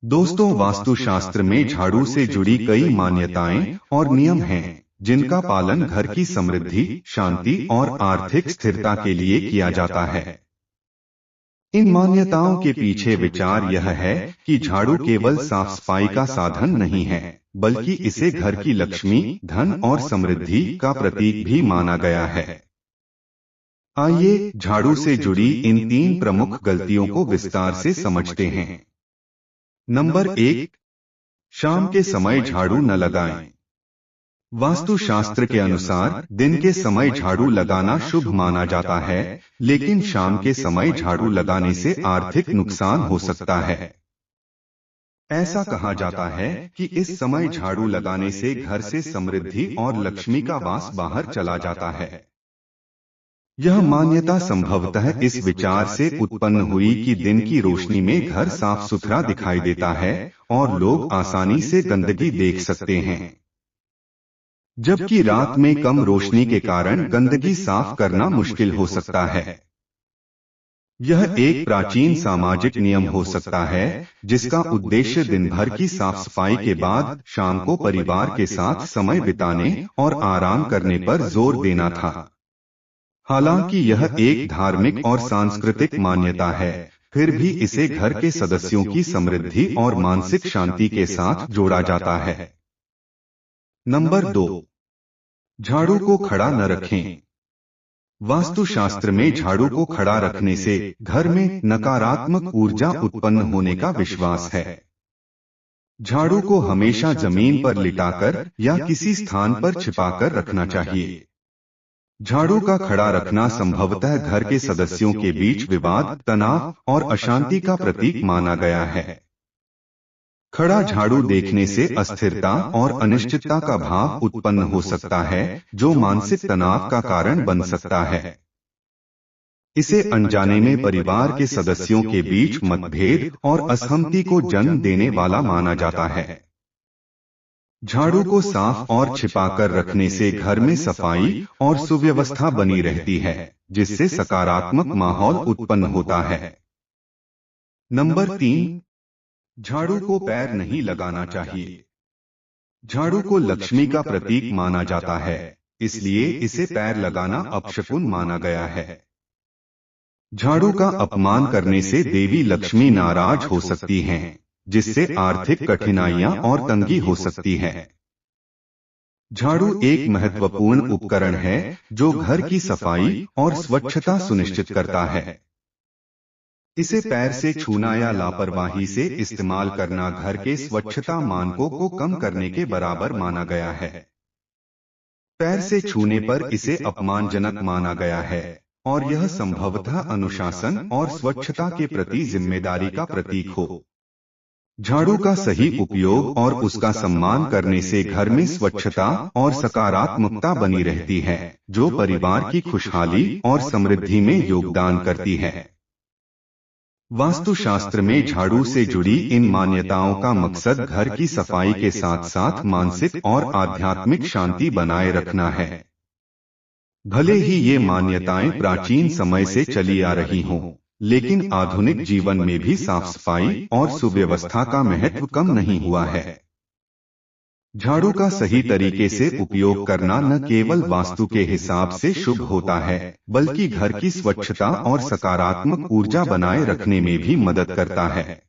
दोस्तों, वास्तुशास्त्र में झाड़ू से जुड़ी कई मान्यताएं और नियम हैं, जिनका पालन घर की समृद्धि, शांति और आर्थिक स्थिरता के लिए किया जाता है। इन मान्यताओं के पीछे विचार यह है कि झाड़ू केवल साफ सफाई का साधन नहीं है, बल्कि इसे घर की लक्ष्मी, धन और समृद्धि का प्रतीक भी माना गया है। आइए झाड़ू से जुड़ी इन 3 प्रमुख गलतियों को विस्तार से समझते हैं। नंबर 1, शाम के समय झाड़ू न लगाएं। वास्तुशास्त्र के अनुसार दिन के समय झाड़ू लगाना शुभ माना जाता है, लेकिन शाम के समय झाड़ू लगाने से आर्थिक नुकसान हो सकता है। ऐसा कहा जाता है कि इस समय झाड़ू लगाने से घर से समृद्धि और लक्ष्मी का वास बाहर चला जाता है। यह मान्यता संभवतः इस विचार से उत्पन्न हुई कि दिन की रोशनी में घर साफ सुथरा दिखाई देता है और लोग आसानी से गंदगी देख सकते हैं, जबकि रात में कम रोशनी के कारण गंदगी साफ करना मुश्किल हो सकता है। यह एक प्राचीन सामाजिक नियम हो सकता है, जिसका उद्देश्य दिन भर की साफ सफाई के बाद शाम को परिवार के साथ समय बिताने और आराम करने पर जोर देना था। हालांकि यह एक धार्मिक और सांस्कृतिक मान्यता है, फिर भी इसे घर के सदस्यों की समृद्धि और मानसिक शांति के साथ जोड़ा जाता है। नंबर 2, झाड़ू को खड़ा न रखें। वास्तुशास्त्र में झाड़ू को खड़ा रखने से घर में नकारात्मक ऊर्जा उत्पन्न होने का विश्वास है। झाड़ू को हमेशा जमीन पर लिटाकर या किसी स्थान पर छिपाकर रखना चाहिए। झाड़ू का खड़ा रखना संभवतः घर के सदस्यों के बीच विवाद, तनाव और अशांति का प्रतीक माना गया है। खड़ा झाड़ू देखने से अस्थिरता और अनिश्चितता का भाव उत्पन्न हो सकता है, जो मानसिक तनाव का कारण बन सकता है। इसे अनजाने में परिवार के सदस्यों के बीच मतभेद और असहमति को जन्म देने वाला माना जाता है। झाड़ू को साफ और छिपाकर रखने से घर में सफाई और सुव्यवस्था बनी रहती है, जिससे सकारात्मक माहौल उत्पन्न होता है। नंबर 3, झाड़ू को पैर नहीं लगाना चाहिए। झाड़ू को लक्ष्मी का प्रतीक माना जाता है, इसलिए इसे पैर लगाना अपशकुन माना गया है। झाड़ू का अपमान करने से देवी लक्ष्मी नाराज हो सकती हैं, जिससे आर्थिक कठिनाइयां और तंगी हो सकती है। झाड़ू एक महत्वपूर्ण उपकरण है, जो घर की सफाई और स्वच्छता सुनिश्चित करता है। इसे पैर से छूना या लापरवाही से इस्तेमाल करना घर के स्वच्छता मानकों को कम करने के बराबर माना गया है। पैर से छूने पर इसे अपमानजनक माना गया है, और यह संभवतः अनुशासन और स्वच्छता के प्रति जिम्मेदारी का प्रतीक हो। झाड़ू का सही उपयोग और उसका सम्मान करने से घर में स्वच्छता और सकारात्मकता बनी रहती है, जो परिवार की खुशहाली और समृद्धि में योगदान करती है। वास्तुशास्त्र में झाड़ू से जुड़ी इन मान्यताओं का मकसद घर की सफाई के साथ साथ मानसिक और आध्यात्मिक शांति बनाए रखना है। भले ही ये मान्यताएं प्राचीन समय से चली आ रही हों, लेकिन आधुनिक जीवन में भी साफ सफाई और सुव्यवस्था का महत्व कम नहीं हुआ है। झाड़ू का सही तरीके से उपयोग करना न केवल वास्तु के हिसाब से शुभ होता है, बल्कि घर की स्वच्छता और सकारात्मक ऊर्जा बनाए रखने में भी मदद करता है।